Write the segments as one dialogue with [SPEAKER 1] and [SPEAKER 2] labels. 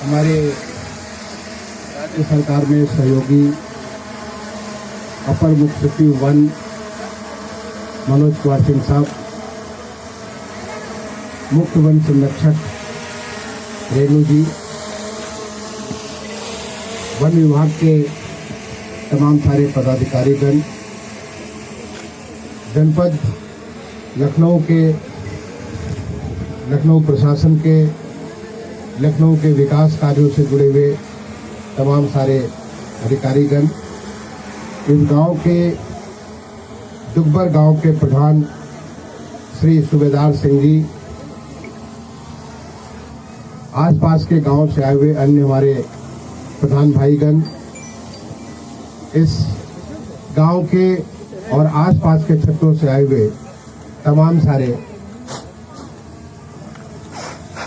[SPEAKER 1] हमारे राज्य सरकार में सहयोगी अपर मुख्य सचिव वन मनोज कुमार सिंह साहब, मुख्य वन संरक्षक रेणु जी, वन विभाग के तमाम सारे पदाधिकारीगण, जनपद लखनऊ प्रशासन के, लखनऊ के विकास कार्यों से जुड़े हुए तमाम सारे अधिकारीगण, इस गांव के दुग्बर गांव के प्रधान श्री सूबेदार सिंह जी, आसपास के गांव से आए हुए अन्य हमारे प्रधान भाईगण, इस गांव के और आसपास के क्षेत्रों से आए हुए तमाम सारे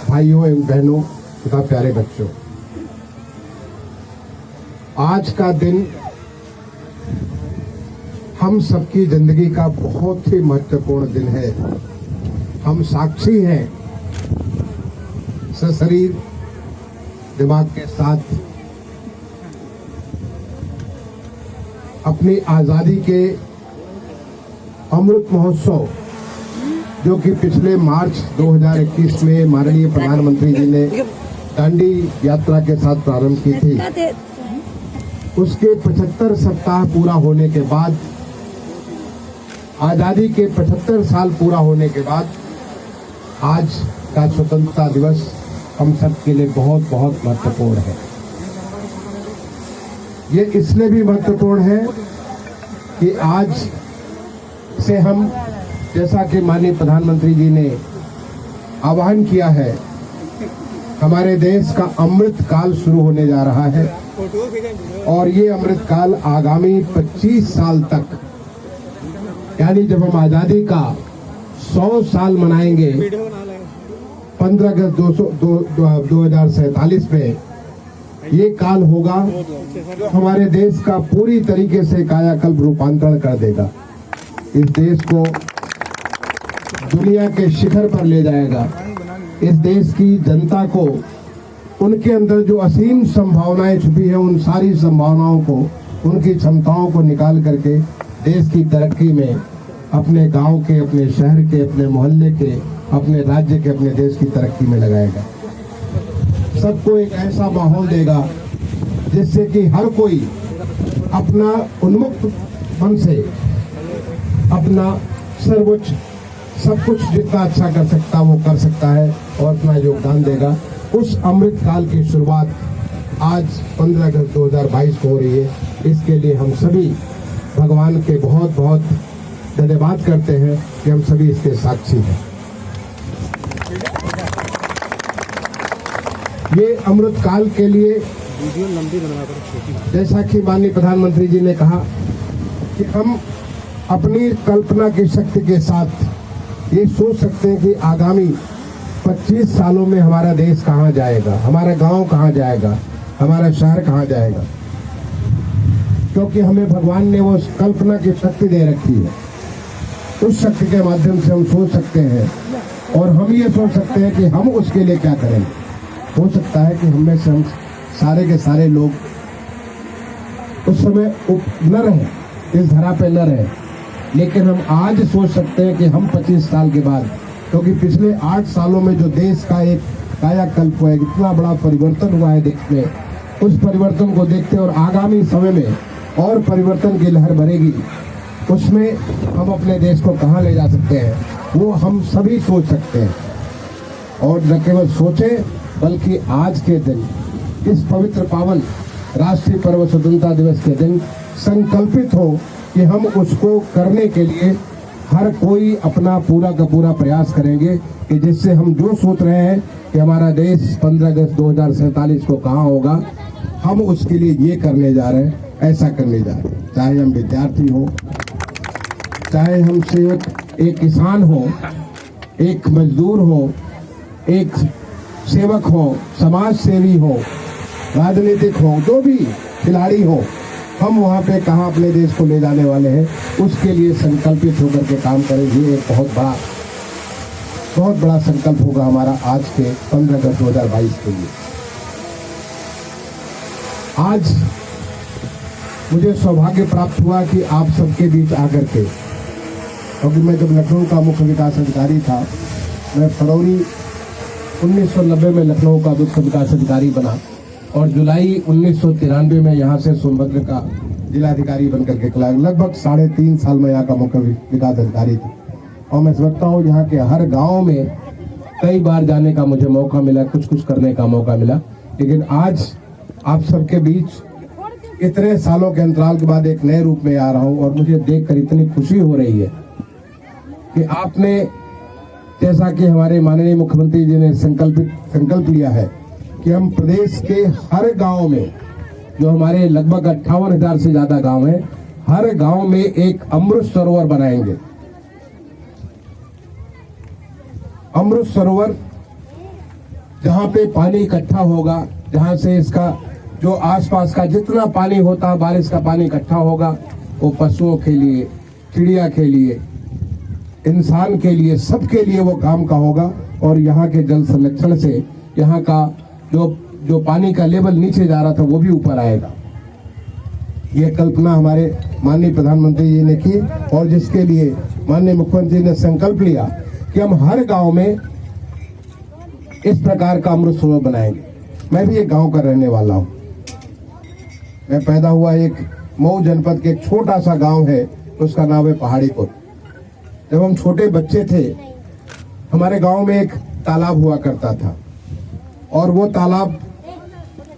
[SPEAKER 1] भाइयों एवं बहनों तथा प्यारे बच्चों, आज का दिन हम सबकी जिंदगी का बहुत ही महत्वपूर्ण दिन है। हम साक्षी हैं, सशरीर दिमाग के साथ अपनी आजादी के अमृत महोत्सव, जो कि पिछले मार्च 2021 में माननीय प्रधानमंत्री जी ने दांडी यात्रा के साथ प्रारंभ की थी, उसके 75 सप्ताह पूरा होने के बाद, आजादी के 75 साल पूरा होने के बाद आज का स्वतंत्रता दिवस हम सब के लिए बहुत बहुत महत्वपूर्ण है। ये इसलिए भी महत्वपूर्ण है कि आज से हम, जैसा कि माननीय प्रधानमंत्री जी ने आह्वान किया है, हमारे देश का अमृत काल शुरू होने जा रहा है और ये अमृत काल आगामी 25 साल तक, यानी जब हम आजादी का 100 साल मनाएंगे 15 अगस्त 2047 में, ये काल होगा जो हमारे देश का पूरी तरीके से कायाकल्प रूपांतरण कर देगा, इस देश को दुनिया के शिखर पर ले जाएगा, इस देश की जनता को, उनके अंदर जो असीम संभावनाएं छुपी है, उन सारी संभावनाओं को, उनकी क्षमताओं को निकाल करके देश की तरक्की में, अपने गांव के, अपने शहर के, अपने मोहल्ले के, अपने राज्य के, अपने देश की तरक्की में लगाएगा। सबको एक ऐसा माहौल देगा जिससे कि हर कोई अपना उन्मुक्त मन से अपना सर्वोच्च सब कुछ जितना अच्छा कर सकता वो कर सकता है और अपना योगदान देगा। उस अमृत काल की शुरुआत आज 15 अगस्त 2022 को हो रही है। इसके लिए हम सभी भगवान के बहुत बहुत धन्यवाद करते हैं कि हम सभी इसके साक्षी हैं। ये अमृत काल के लिए, जैसा कि माननीय प्रधानमंत्री जी ने कहा कि हम अपनी कल्पना की शक्ति के साथ ये सोच सकते हैं कि आगामी 25 सालों में हमारा देश कहाँ जाएगा, हमारा गांव कहाँ जाएगा, हमारा शहर कहाँ जाएगा, क्योंकि हमें भगवान ने वो कल्पना की शक्ति दे रखी है। उस शक्ति के माध्यम से हम सोच सकते हैं और हम ये सोच सकते हैं कि हम उसके लिए क्या करें। हो सकता है कि हम में से हम सारे के सारे लोग उस समय न रहें, इस धरा पे न रहें, लेकिन हम आज सोच सकते हैं कि हम 25 साल के बाद, क्योंकि पिछले 8 सालों में जो देश का एक कायाकल्प हुआ है, इतना बड़ा परिवर्तन हुआ है देश में, उस परिवर्तन को देखते और आगामी समय में और परिवर्तन की लहर बढ़ेगी, उसमें हम अपने देश को कहाँ ले जा सकते हैं, वो हम सभी सोच सकते हैं। और न केवल सोचें बल्कि आज के दिन, इस पवित्र पावन राष्ट्रीय पर्व स्वतंत्रता दिवस के दिन संकल्पित हो कि हम उसको करने के लिए हर कोई अपना पूरा का पूरा प्रयास करेंगे कि जिससे हम जो सोच रहे हैं कि हमारा देश 15 अगस्त 2047 को कहाँ होगा, हम उसके लिए ये करने जा रहे हैं, ऐसा करने जा रहे हैं। चाहे हम विद्यार्थी हो, चाहे हम एक किसान हो, एक मजदूर हो, एक सेवक हो, समाज सेवी हो, राजनीतिक हो, जो भी खिलाड़ी हो, हम वहाँ पे कहाँ अपने देश को ले जाने वाले हैं, उसके लिए संकल्पित होकर के काम करेंगे। एक बहुत बड़ा संकल्प होगा हमारा आज के 15 अगस्त 2022 के लिए। आज मुझे सौभाग्य प्राप्त हुआ कि आप सबके बीच आकर के, क्योंकि मैं जब लखनऊ का मुख्य विकास अधिकारी था, मैं फरवरी 1990 में लखनऊ का मुख्य विकास अधिकारी बना और जुलाई 1993 में यहाँ से सोनभद्र का जिलाधिकारी बनकर के लगभग 3.5 साल में यहाँ का मुख्य विकास अधिकारी था। और मैं समझता हूँ यहाँ के हर गांव में कई बार जाने का मुझे मौका मिला, कुछ करने का मौका मिला। लेकिन आज आप सबके बीच इतने सालों के अंतराल के बाद एक नए रूप में आ रहा हूँ और मुझे देखकर इतनी खुशी हो रही है कि आपने, जैसा कि हमारे माननीय मुख्यमंत्री जी ने संकल्प लिया है कि हम प्रदेश के हर गांव में, जो हमारे लगभग 58,000 से ज्यादा गांव हैं, हर गांव में एक अमृत सरोवर बनाएंगे। अमृत सरोवर जहां पे पानी इकट्ठा होगा, जहां से इसका जो आसपास का जितना पानी होता है, बारिश का पानी इकट्ठा होगा, वो पशुओं के लिए, चिड़िया के लिए, इंसान के लिए, सबके लिए वो काम का होगा। और यहाँ के जल संरक्षण से यहाँ का जो पानी का लेवल नीचे जा रहा था वो भी ऊपर आएगा। ये कल्पना हमारे माननीय प्रधानमंत्री जी ने की और जिसके लिए माननीय मुख्यमंत्री ने संकल्प लिया कि हम हर गांव में इस प्रकार का अमृत सरोवर बनाएंगे। मैं भी एक गांव का रहने वाला हूं। मैं पैदा हुआ एक मऊ जनपद के एक छोटा सा गांव है, उसका नाम है पहाड़ीपुर। जब हम छोटे बच्चे थे, हमारे गांव में एक तालाब हुआ करता था और वो तालाब,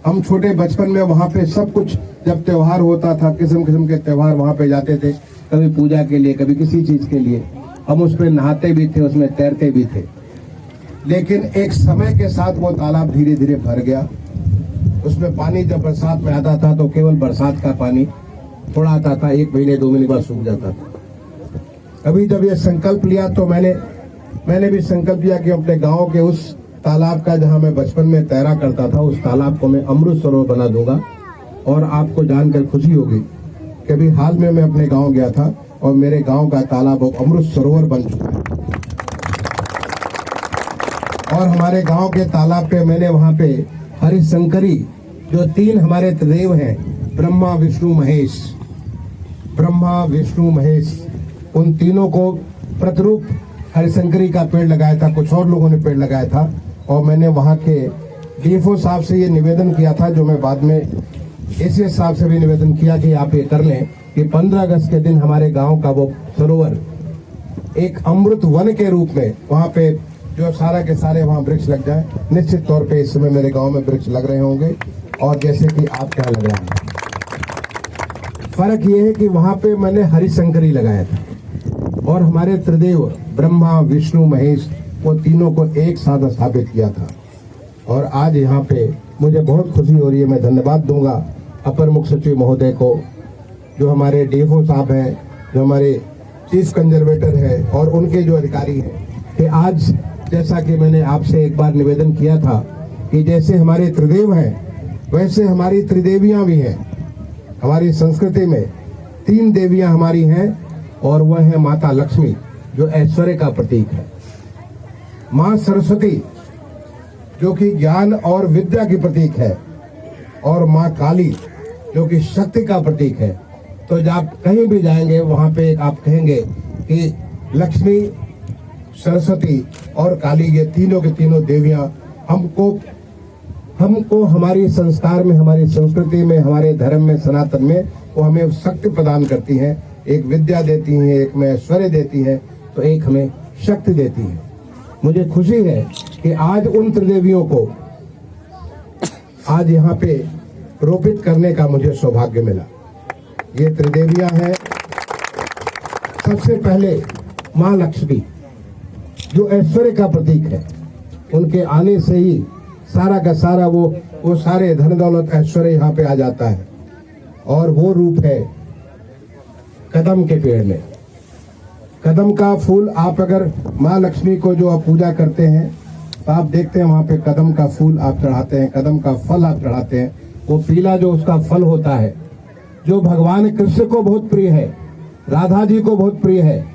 [SPEAKER 1] हम छोटे बचपन में वहां पे सब कुछ, जब त्योहार होता था, किस्म किस्म के त्योहार, वहां पे जाते थे, कभी पूजा के लिए, कभी किसी चीज के लिए। हम उसमें नहाते भी थे, उसमें तैरते भी थे। लेकिन एक समय के साथ वो तालाब धीरे धीरे भर गया। उसमें पानी जब बरसात में आता था तो केवल बरसात का पानी थोड़ा आता था, 1 महीने 2 महीने बाद सूख जाता था। अभी जब ये संकल्प लिया तो मैंने भी संकल्प लिया कि अपने गांव के उस तालाब का, जहां मैं बचपन में तैरा करता था, उस तालाब को मैं अमृत सरोवर बना दूंगा। और आपको जानकर खुशी होगी कि अभी हाल में मैं अपने गांव गया था और मेरे गांव का तालाब अमृत सरोवर बन चुका है। और हमारे गांव के तालाब पे मैंने वहां पे हरिशंकरी, जो 3 हमारे त्रिदेव हैं, ब्रह्मा विष्णु महेश, उन तीनों को प्रतिरूप हरिशंकरी का पेड़ लगाया था। कुछ और लोगों ने पेड़ लगाया था और मैंने वहां के डीएफओ साहब से ये निवेदन किया था, जो मैं बाद में एसीएस साहब से भी निवेदन किया कि आप ये कर लें कि 15 अगस्त के दिन हमारे गांव का वो सरोवर एक अमृत वन के रूप में, वहां पे जो सारा के सारे वहां वृक्ष लग जाए। निश्चित तौर पे इस समय मेरे गांव में वृक्ष लग रहे होंगे और जैसे कि आपके यहाँ लग रहे हैं। फर्क ये है कि वहां पे मैंने हरिशंकरी लगाया था और हमारे त्रिदेव ब्रह्मा विष्णु महेश, वो तीनों को एक साथ स्थापित किया था। और आज यहाँ पे मुझे बहुत खुशी हो रही है। मैं धन्यवाद दूंगा अपर मुख्य सचिव महोदय को, जो हमारे डीएफओ साहब हैं, जो हमारे चीफ कंजर्वेटर है और उनके जो अधिकारी हैं, कि आज जैसा कि मैंने आपसे एक बार निवेदन किया था कि जैसे हमारे त्रिदेव हैं वैसे हमारी त्रिदेवियां भी हैं। हमारी संस्कृति में 3 देवियां हमारी हैं और वह है माता लक्ष्मी, जो ऐश्वर्य का प्रतीक है, मां सरस्वती, जो कि ज्ञान और विद्या की प्रतीक है, और मां काली, जो कि शक्ति का प्रतीक है। तो जब आप कहीं भी जाएंगे वहां पे आप कहेंगे कि लक्ष्मी, सरस्वती और काली, ये तीनों के तीनों देवियां हमको हमारी संस्कार में, हमारी संस्कृति में, हमारे धर्म में, सनातन में, वो हमें शक्ति प्रदान करती हैं। एक विद्या देती हैं, एक में ऐश्वर्य देती है, तो एक हमें शक्ति देती है। मुझे खुशी है कि आज उन त्रिदेवियों को आज यहाँ पे रोपित करने का मुझे सौभाग्य मिला। ये त्रिदेवियां हैं। सबसे पहले मां लक्ष्मी, जो ऐश्वर्य का प्रतीक है, उनके आने से ही सारा का सारा वो सारे धन दौलत ऐश्वर्य यहाँ पे आ जाता है। और वो रूप है कदम के पेड़ में। कदम का फूल, आप अगर माँ लक्ष्मी को जो आप पूजा करते हैं तो आप देखते हैं वहां पे कदम का फूल आप चढ़ाते हैं, कदम का फल आप चढ़ाते हैं। वो पीला जो उसका फल होता है, जो भगवान कृष्ण को बहुत प्रिय है, राधा जी को बहुत प्रिय है,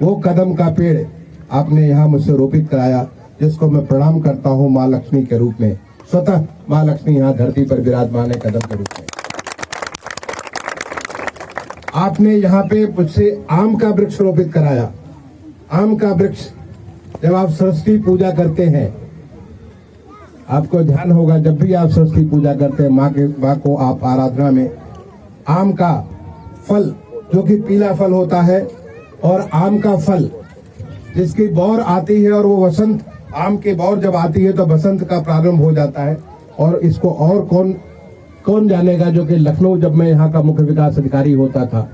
[SPEAKER 1] वो कदम का पेड़ आपने यहाँ मुझसे रोपित कराया, जिसको मैं प्रणाम करता हूँ माँ लक्ष्मी के रूप में। स्वतः माँ लक्ष्मी यहाँ धरती पर विराजमान है कदम के रूप में। आपने यहाँ पे मुझसे आम का वृक्ष रोपित कराया। आम का वृक्ष जब आप सरस्वती पूजा करते हैं, आपको ध्यान होगा जब भी आप सरस्वती पूजा करते हैं माँ को आप आराधना में आम का फल जो कि पीला फल होता है और आम का फल जिसकी बौर आती है और वो वसंत, आम की बौर जब आती है तो बसंत का प्रारंभ हो जाता है। और इसको और कौन जानेगा, जो कि लखनऊ जब मैं यहाँ का मुख्य विकास अधिकारी होता था,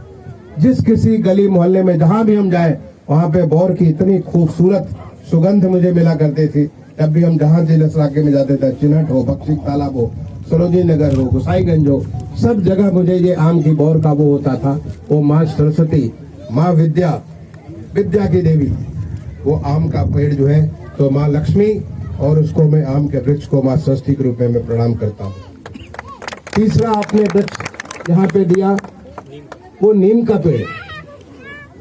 [SPEAKER 1] जिस किसी गली मोहल्ले में जहां भी हम जाए वहां पे बौर की इतनी खूबसूरत सुगंध मुझे मिला करती थी। जब भी हम जहां जिस इलाके में जाते थे, चिन्हट हो, बख्शी तालाब हो, सरोजी नगर हो, गोसाईगंज हो, सब जगह मुझे ये आम की बौर का वो होता था। वो माँ सरस्वती, माँ विद्या की देवी, वो आम का पेड़ जो है तो माँ लक्ष्मी, और उसको मैं आम के वृक्ष को माँ सरस्वती के रूप में मैं प्रणाम करता हूँ। तीसरा आपने वृक्ष यहाँ पे दिया वो नीम का पेड़,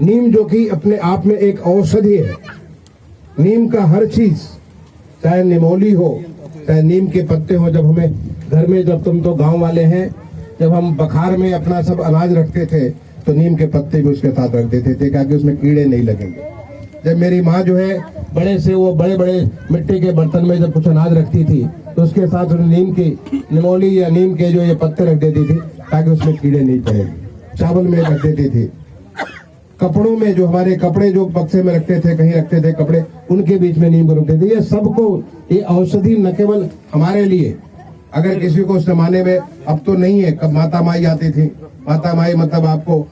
[SPEAKER 1] नीम जो कि अपने आप में एक औषधि है। नीम का हर चीज, चाहे निमोली हो, चाहे नीम के पत्ते हो, जब हमें घर में, जब तुम तो गांव वाले हैं, जब हम बखार में अपना सब अनाज रखते थे तो नीम के पत्ते भी उसके साथ रख देते थे ताकि उसमें कीड़े नहीं लगेंगे। जब मेरी माँ जो है बड़े से वो बड़े बड़े मिट्टी के बर्तन में जब कुछ अनाज रखती थी तो उसके साथ नीम की निमोली या नीम के जो ये पत्ते रख देती थी ताकि उसमें कीड़े नहीं पड़ेंगे। चावल में रख देती थी, कपड़ों में, जो हमारे कपड़े जो बक्से में रखते थे, कहीं रखते थे कपड़े, उनके बीच में नीम को रखते थे। ये सबको, ये औषधि न केवल हमारे लिए, अगर किसी को उस जमाने में, अब तो नहीं है, कब माता माई आती थी, माता माई मतलब आपको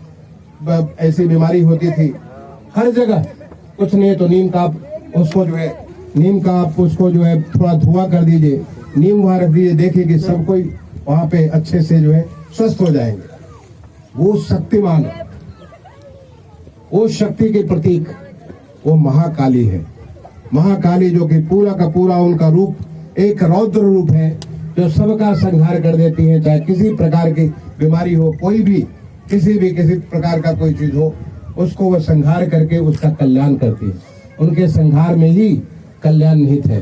[SPEAKER 1] ऐसी बीमारी होती थी हर जगह, कुछ नहीं है तो नीम का आप उसको जो है, नीम का आप उसको जो है थोड़ा धुआं कर दीजिए, नीम वहां रख दीजिए, देखिए कि सब कोई वहां पे अच्छे से जो है स्वस्थ हो जाएंगे। वो शक्तिमान, वो शक्ति के प्रतीक वो महाकाली है। महाकाली जो कि पूरा का पूरा उनका रूप एक रौद्र रूप है जो सबका संहार कर देती है। चाहे किसी प्रकार की बीमारी हो, कोई भी किसी प्रकार का कोई चीज हो, उसको वो संहार करके उसका कल्याण करती है। उनके संहार में ही कल्याण निहित है।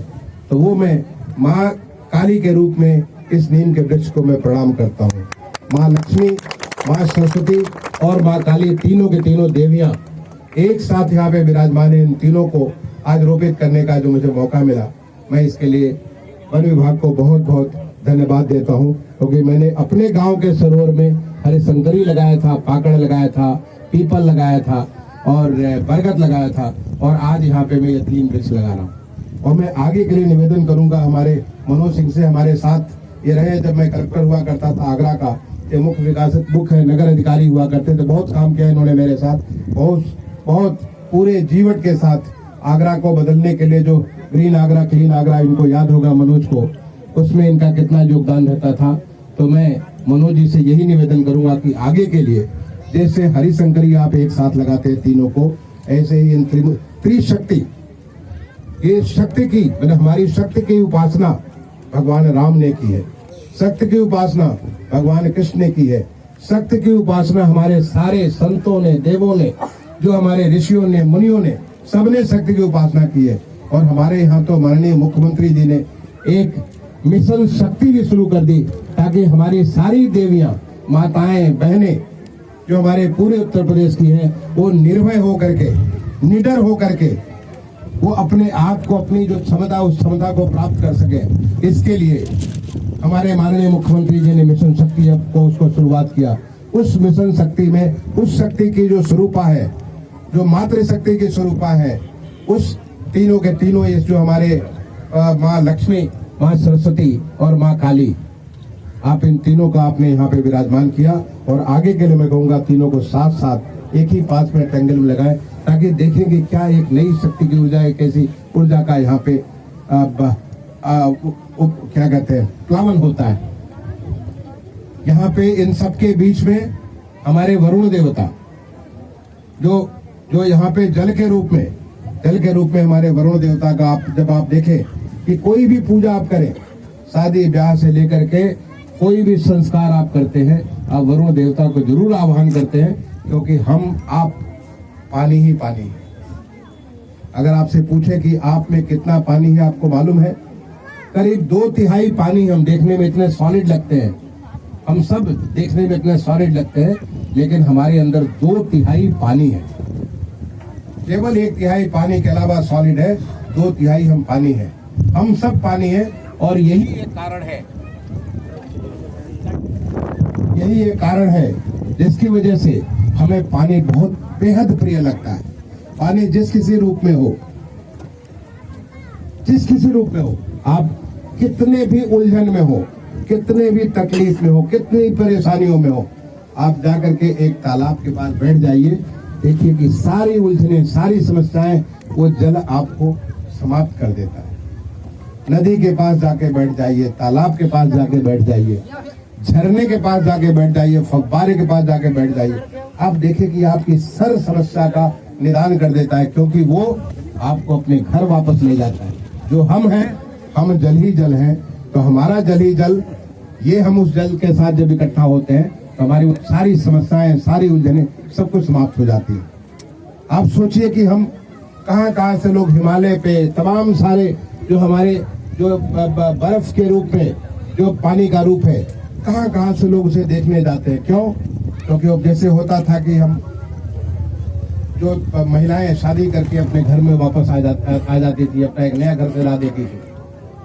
[SPEAKER 1] तो वो मैं माँ काली के रूप में इस नीम के वृक्ष को मैं प्रणाम करता हूँ। माँ लक्ष्मी, माँ सरस्वती और माँ काली, तीनों के तीनों देवियां एक साथ यहाँ पे विराजमान है। इन तीनों को आज रोपित करने का जो मुझे मौका मिला, मैं इसके लिए वन विभाग को बहुत बहुत धन्यवाद देता हूँ, क्योंकि मैंने अपने गांव के सरोवर में हरिशंकरी लगाया था, पाकड़ लगाया था, पीपल लगाया था और बरगद लगाया था, और आज यहाँ पे मैं ये 3 वृक्ष लगा रहा हूँ। और मैं आगे के लिए निवेदन करूंगा, हमारे मनोज सिंह से हमारे साथ ये रहे, जब मैं कलेक्टर हुआ करता था आगरा का, ये मुख्य नगर अधिकारी हुआ करते थे, बहुत काम किया इन्होंने मेरे साथ, बहुत पूरे जीवन के साथ आगरा को बदलने के लिए, जो ग्रीन आगरा, क्लीन आगरा, इनको याद होगा मनोज को, उसमें इनका कितना योगदान रहता था। तो मैं मनोज जी से यही निवेदन करूंगा कि आगे के लिए जैसे हरिशंकरी आप एक साथ लगाते हैं तीनों को, ऐसे ही इन त्रिशक्ति, ये शक्ति की, मैंने हमारी शक्ति की उपासना भगवान राम ने की है, शक्ति की उपासना भगवान कृष्ण ने की है, शक्ति की उपासना हमारे सारे संतों ने, देवों ने, जो हमारे ऋषियों ने, मुनियों ने, सबने शक्ति की उपासना की है। और हमारे यहाँ तो माननीय मुख्यमंत्री जी ने एक मिशन शक्ति भी शुरू कर दी, ताकि हमारी सारी देवियां, माताएं, बहनें जो हमारे पूरे उत्तर प्रदेश की हैं, वो निर्भय होकर के, निडर होकर के, वो अपने आप को, अपनी जो क्षमता, उस क्षमता को प्राप्त कर सके। इसके लिए हमारे माननीय मुख्यमंत्री जी ने मिशन शक्ति को उसको शुरुआत किया। उस मिशन शक्ति में उस शक्ति की जो स्वरूपा है, जो मातृशक्ति की स्वरूपा है, उस तीनों के तीनों, ये जो हमारे माँ लक्ष्मी, माँ सरस्वती और माँ काली, आप इन तीनों का आपने यहाँ पे विराजमान किया। और आगे के लिए मैं कहूँगा तीनों को साथ साथ एक ही 5 मिनट एंगल में लगाएं, ताकि देखें कि क्या एक नई शक्ति की ऊर्जा, एक ऐसी ऊर्जा का यहाँ पे क्या कहते हैं, प्लावन होता है। यहाँ पे इन सबके बीच में हमारे वरुण देवता, जो यहाँ पे जल के रूप में हमारे वरुण देवता का, आप जब आप देखें कि कोई भी पूजा आप करें, शादी ब्याह से लेकर के कोई भी संस्कार आप करते हैं, आप वरुण देवता को जरूर आह्वान करते हैं, क्योंकि आप पानी ही पानी है। अगर आपसे पूछे कि आप में कितना पानी है, आपको मालूम है? करीब 2/3 पानी। हम देखने में इतने सॉलिड लगते हैं, हम सब देखने में इतने सॉलिड लगते हैं, लेकिन हमारे अंदर 2/3 पानी है। केवल 1/3 पानी के अलावा सॉलिड है, 2/3 हम पानी है। हम सब पानी है और यही एक कारण है, यही एक कारण है जिसकी वजह से हमें पानी बहुत बेहद प्रिय लगता है। पानी जिस किसी रूप में हो, जिस किसी रूप में हो, आप कितने भी उलझन में हो, कितने भी तकलीफ में हो, कितनी परेशानियों में हो, आप जाकर के एक तालाब के पास बैठ जाइए, देखिए कि सारी उलझनें, सारी समस्याएं वो जल आपको समाप्त कर देता है। नदी के पास जाके बैठ जाइए, तालाब के पास जाके बैठ जाइए, झरने के पास जाके बैठ जाइए, फव्वारे के पास जाके बैठ जाइए, आप देखिए कि आपकी सर समस्या का निदान कर देता है, क्योंकि वो आपको अपने घर वापस ले जाता है। जो हम हैं, हम जल ही जल हैं, तो हमारा जल ही जल, ये हम उस जल के साथ जब इकट्ठा होते हैं तो हमारी सारी समस्याएं, सारी उलझनें सब कुछ समाप्त हो जाती है। आप सोचिए कि हम कहां से लोग हिमालय पे, तमाम सारे जो हमारे जो बर्फ के रूप में जो पानी का रूप है, कहां से लोग उसे देखने जाते हैं। क्यों? क्योंकि वो जैसे होता था कि हम जो महिलाएं शादी करके अपने घर में वापस आ जाती थी, अपना एक नया घर से ला देती थी,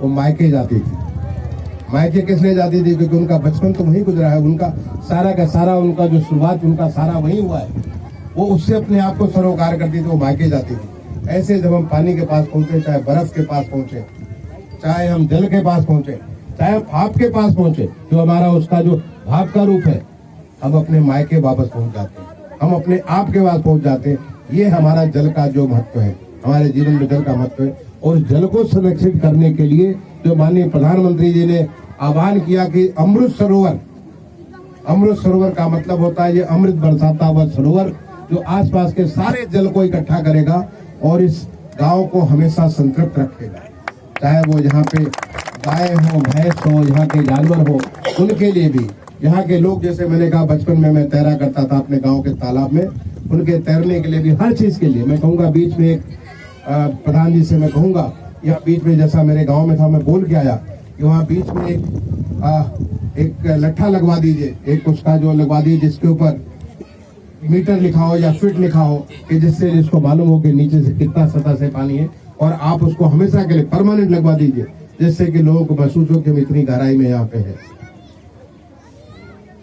[SPEAKER 1] वो मायके जाती थी। मायके किस लिए जाती थी? क्योंकि उनका बचपन तो वहीं गुजरा है, उनका सारा का सारा, उनका जो शुरुआत, उनका सारा वहीं हुआ है। वो उससे अपने आप को सरोकार करती थी, वो मायके जाती थी। ऐसे जब हम पानी के पास पहुंचे, चाहे बर्फ के पास पहुंचे, चाहे हम जल के पास पहुंचे, चाहे भाप के पास पहुंचे, जो हमारा उसका जो भाप का रूप है, हम अपने मायके वापस पहुंच जाते हैं, हम अपने आप के पास पहुंच जाते हैं। ये हमारा जल का जो महत्व है, हमारे जीवन में जल का महत्व है। और जल को संरक्षित करने के लिए जो माननीय प्रधानमंत्री जी ने आह्वान किया कि अमृत सरोवर, अमृत सरोवर का मतलब होता है ये अमृत बरसाता हुआ सरोवर, जो आसपास के सारे जल को इकट्ठा करेगा और इस गांव को हमेशा संतृप्त रखेगा। चाहे वो यहाँ पे गाय हो, भैंस हो, यहाँ के जानवर हो, उनके लिए भी, यहाँ के लोग, जैसे मैंने कहा बचपन में मैं तैरा करता था अपने गांव के तालाब में, उनके तैरने के लिए भी, हर चीज के लिए। मैं कहूँगा बीच में एक प्रधान जी से मैं कहूँगा, या बीच में जैसा मेरे गांव में था, मैं बोल के आया कि वहाँ बीच में एक लट्ठा लगवा दीजिए, एक उसका जो लगवा दीजिए जिसके ऊपर मीटर लिखा हो या फीट लिखा हो, कि जिससे जिसको मालूम हो कि नीचे से कितना सतह से पानी है, और आप उसको हमेशा के लिए परमानेंट लगवा दीजिए, जिससे कि लोगों को महसूस हो कि हम इतनी गहराई में यहाँ पे है।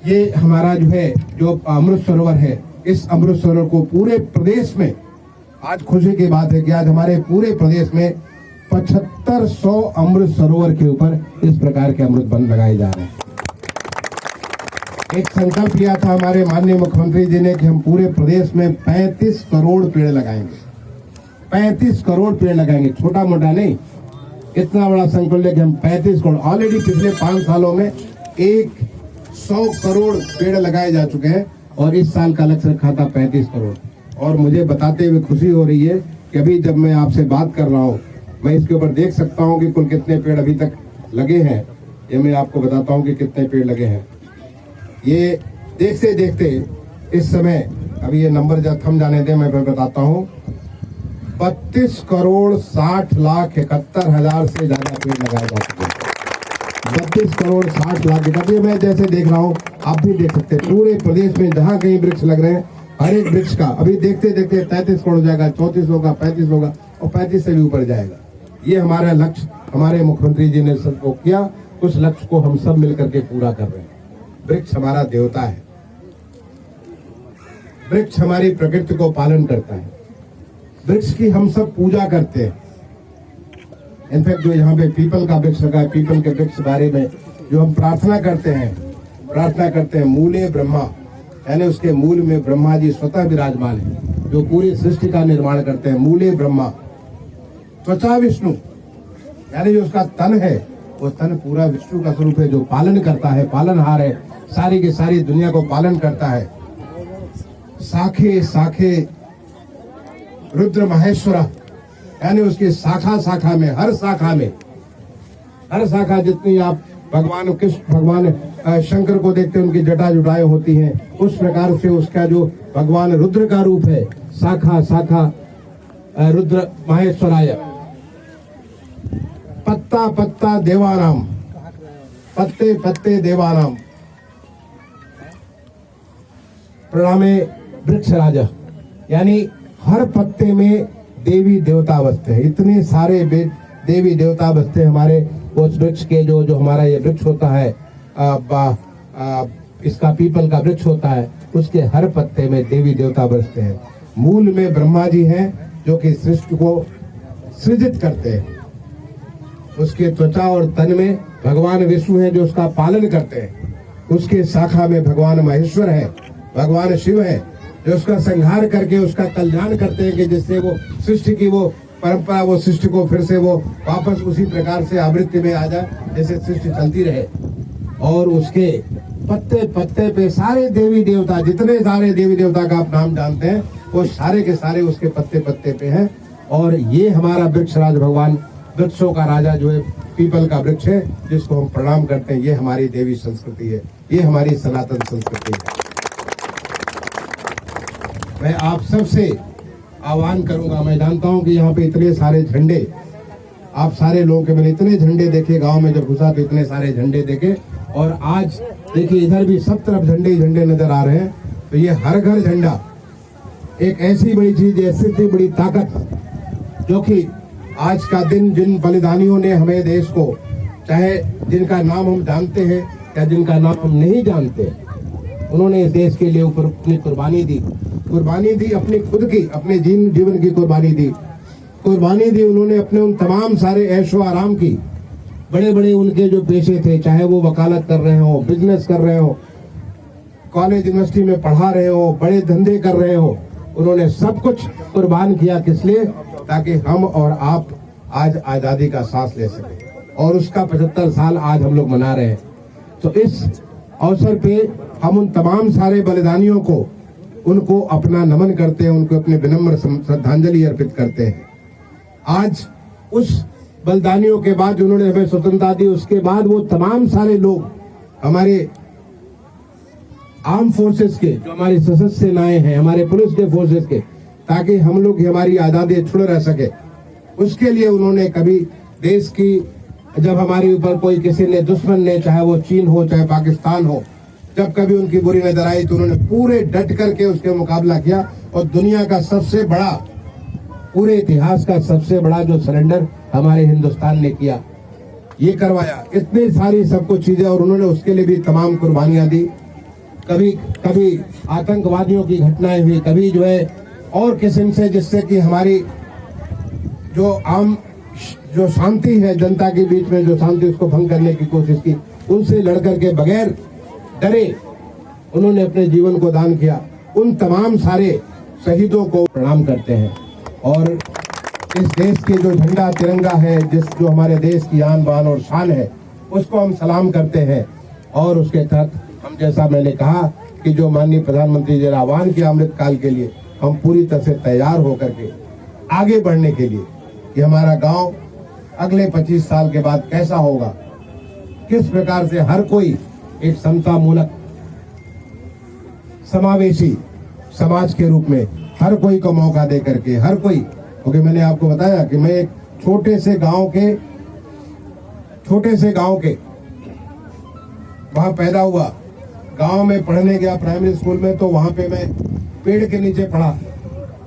[SPEAKER 1] ये हमारा जो है जो अमृत सरोवर है, इस अमृत सरोवर को पूरे प्रदेश में, आज खुशी की बात है कि आज हमारे पूरे प्रदेश में 7500 अमृत सरोवर के ऊपर इस प्रकार के अमृत वन लगाए जा रहे हैं। एक संकल्प लिया था हमारे माननीय मुख्यमंत्री जी ने कि हम पूरे प्रदेश में 35 करोड़ पेड़ लगाएंगे, 35 करोड़ पेड़ लगाएंगे। छोटा मोटा नहीं, इतना बड़ा संकल्प लेके हम 35 करोड़, ऑलरेडी पिछले 5 सालों में 100 करोड़ पेड़ लगाए जा चुके हैं, और इस साल का लक्ष्य रखा था 35 करोड़। और मुझे बताते हुए खुशी हो रही है कि अभी जब मैं आपसे बात कर रहा हूँ, मैं इसके ऊपर देख सकता हूँ कि कुल कितने पेड़ अभी तक लगे हैं। ये मैं आपको बताता हूँ कि कितने पेड़ लगे हैं। ये देखते देखते इस समय, अभी ये नंबर जब थम जाने दे, मैं बताता हूँ, 32 करोड़ 60 लाख 71 हजार से ज्यादा पेड़ लगाए जा चुके हैं। 32 करोड़ 60 लाख 71। मैं जैसे देख रहा हूँ, आप भी देख सकते हैं, पूरे प्रदेश में जहाँ कहीं वृक्ष लग रहे हैं, हर एक वृक्ष का अभी देखते देखते 33 करोड़ हो जाएगा, 34 होगा, 35 होगा, और 35 से भी ऊपर जाएगा। ये हमारा लक्ष्य हमारे मुख्यमंत्री जी ने सबको किया, उस लक्ष्य को हम सब मिलकर के पूरा कर रहे हैं। वृक्ष हमारा देवता है, वृक्ष हमारी प्रकृति को पालन करता है, वृक्ष की हम सब पूजा करते हैं। इनफैक्ट जो यहाँ पे पीपल का वृक्ष लगा है, पीपल के वृक्ष बारे में जो हम प्रार्थना करते हैं, मूले ब्रह्मा, यानी उसके मूल में ब्रह्मा जी स्वतः विराजमान है, जो पूरी सृष्टि का निर्माण करते हैं। मूले ब्रह्मा, त्वचा विष्णु, यानी जो उसका तन है, वो तन पूरा विष्णु का स्वरूप है, जो पालन करता है, पालनहार है, सारी की सारी दुनिया को पालन करता है। शाखे शाखे रुद्र महेश्वर, यानी उसकी शाखा शाखा में, हर शाखा जितनी आप भगवान कृष्ण, भगवान शंकर को देखते हैं, उनकी जटा जुटाएं होती हैं, उस प्रकार से उसका जो भगवान रुद्र का रूप है, शाखा शाखा रुद्र महेश्वराय। पत्ता पत्ता देवानाम, पत्ते पत्ते देवानाम। प्रणामे वृक्ष राजा, यानी हर पत्ते में देवी देवता बसते हैं। इतने सारे देवी देवता बसते हैं हमारे उस वृक्ष के, जो हमारा ये वृक्ष होता है, इसका पीपल का वृक्ष होता है, उसके हर पत्ते में देवी देवता बसते हैं। मूल में ब्रह्मा जी हैं जो कि सृष्टि को सृजित करते हैं। उसके त्वचा और तन में भगवान विष्णु हैं जो उसका पालन करते हैं। उसके शाखा में भगवान महेश्वर है, भगवान शिव है जो उसका संहार करके उसका कल्याण करते हैं कि जिससे वो सृष्टि की वो परंपरा, वो सृष्टि को फिर से वो वापस उसी प्रकार से आवृत्ति में आ जाए जैसे सृष्टि चलती रहे। और उसके पत्ते पत्ते पे सारे देवी देवता, जितने सारे देवी देवता का आप नाम जानते हैं, वो सारे के सारे उसके पत्ते पत्ते पे हैं। और ये हमारा वृक्षराज भगवान, वृक्षों का राजा जो है पीपल का वृक्ष है, जिसको हम प्रणाम करते हैं, ये हमारी देवी संस्कृति है, ये हमारी सनातन संस्कृति है। मैं आप सबसे आह्वान करूंगा, मैं जानता हूं कि यहाँ पे इतने सारे झंडे, आप सारे लोगों के, मैंने इतने झंडे देखे गांव में जब घुसा तो इतने सारे झंडे देखे, और आज देखिए इधर भी सब तरफ झंडे ही झंडे नजर आ रहे हैं। तो ये हर घर झंडा एक ऐसी बड़ी चीज, ऐसी बड़ी ताकत, जो कि आज का दिन जिन बलिदानियों ने हमें देश को, चाहे जिनका नाम हम जानते हैं या जिनका नाम हम नहीं जानते, उन्होंने इस देश के लिए ऊपर अपनी कुर्बानी दी अपनी खुद की, अपने जीवन की कुर्बानी दी उन्होंने अपने उन तमाम सारे ऐशो आराम की, बड़े बड़े उनके जो पेशे थे, चाहे वो वकालत कर रहे हो, बिजनेस कर रहे हो, कॉलेज यूनिवर्सिटी में पढ़ा रहे हो, बड़े धंधे कर रहे हो, उन्होंने सब कुछ कुर्बान किया। किस लिए? ताकि हम और आप आज आजादी का सांस ले सके, और उसका 75 साल आज हम लोग मना रहे हैं। तो इस अवसर पे हम उन तमाम सारे बलिदानियों को, उनको अपना नमन करते हैं, उनको अपने विनम्र श्रद्धांजलि अर्पित करते हैं। आज उस बलिदानियों के बाद उन्होंने हमें स्वतंत्रता दी, उसके बाद वो तमाम सारे लोग हमारे आर्म फोर्सेस के, जो हमारी सशस्त्र सेनाएं हैं, हमारे पुलिस के फोर्सेस के, ताकि हम लोग हमारी आजादी छुड़ रह सके, उसके लिए उन्होंने कभी देश की, जब हमारे ऊपर कोई किसी ने, दुश्मन ने, चाहे वो चीन हो चाहे पाकिस्तान हो, जब कभी उनकी बुरी नजर आई तो उन्होंने पूरे डट करके उसके मुकाबला किया। और दुनिया का सबसे बड़ा, पूरे इतिहास का सबसे बड़ा जो सरेंडर हमारे हिंदुस्तान ने किया, ये करवाया, इतनी सारी सब कुछ चीजें, और उन्होंने उसके लिए भी तमाम कुर्बानियां दी। कभी आतंकवादियों की घटनाएं हुई, कभी जो है और किस्म से, जिससे कि हमारी जो शांति है जनता के बीच में, जो शांति, उसको भंग करने की कोशिश की, उनसे लड़कर के बगैर डरे उन्होंने अपने जीवन को दान किया। उन तमाम सारे शहीदों को प्रणाम करते हैं। और इस देश के जो झंडा तिरंगा है, जो हमारे देश की आन बान और शान है, उसको हम सलाम करते हैं। और उसके तहत हम, जैसा मैंने कहा कि जो माननीय प्रधानमंत्री जी ने आह्वान किया अमृत काल के लिए, हम पूरी तरह से तैयार होकर के आगे बढ़ने के लिए, कि हमारा गांव अगले 25 साल के बाद कैसा होगा, किस प्रकार से हर कोई एक समता मूलक समावेशी समाज के रूप में हर कोई को मौका दे करके, हर कोई, क्योंकि मैंने आपको बताया कि मैं एक छोटे से गांव के वहां पैदा हुआ, गांव में पढ़ने गया प्राइमरी स्कूल में, तो वहां पे मैं पेड़ के नीचे पढ़ा।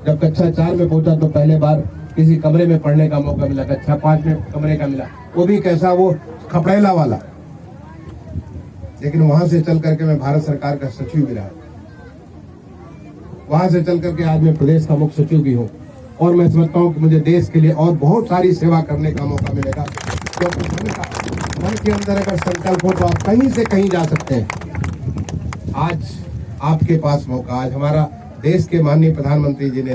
[SPEAKER 1] जब कक्षा 4 में पहुंचा तो पहले बार किसी कमरे में पढ़ने का मौका मिला, कक्षा 5 में कमरे का मिला, वो भी कैसा, वो खपड़ेला वाला। लेकिन वहां से चल करके मैं भारत सरकार का सचिव भी रहा, वहां से चल करके आज मैं प्रदेश का मुख्य सचिव भी हूँ। और मैं समझता हूँ कि मुझे देश के लिए और बहुत सारी सेवा करने का मौका मिलेगा, क्योंकि मन के अंदर अगर संकल्प हो तो आप कहीं से कहीं जा सकते हैं। आज आपके पास मौका, आज हमारा देश के माननीय प्रधानमंत्री जी ने,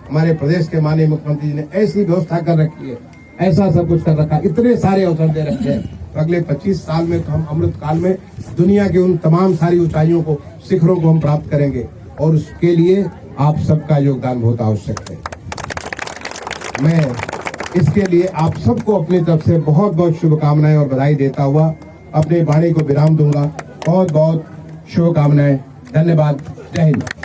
[SPEAKER 1] हमारे प्रदेश के माननीय मुख्यमंत्री जी ने ऐसी व्यवस्था कर रखी है, ऐसा सब कुछ कर रखा, इतने सारे अवसर दे रखे हैं। तो अगले 25 साल में तो हम अमृत काल में दुनिया की उन तमाम सारी ऊंचाइयों को, शिखरों को हम प्राप्त करेंगे, और उसके लिए आप सबका योगदान बहुत आवश्यक है। मैं इसके लिए आप सबको अपनी तरफ से बहुत बहुत शुभकामनाएं और बधाई देता हुआ अपनी वाणी को विराम दूंगा। बहुत बहुत शुभकामनाएं। धन्यवाद। जय हिंद।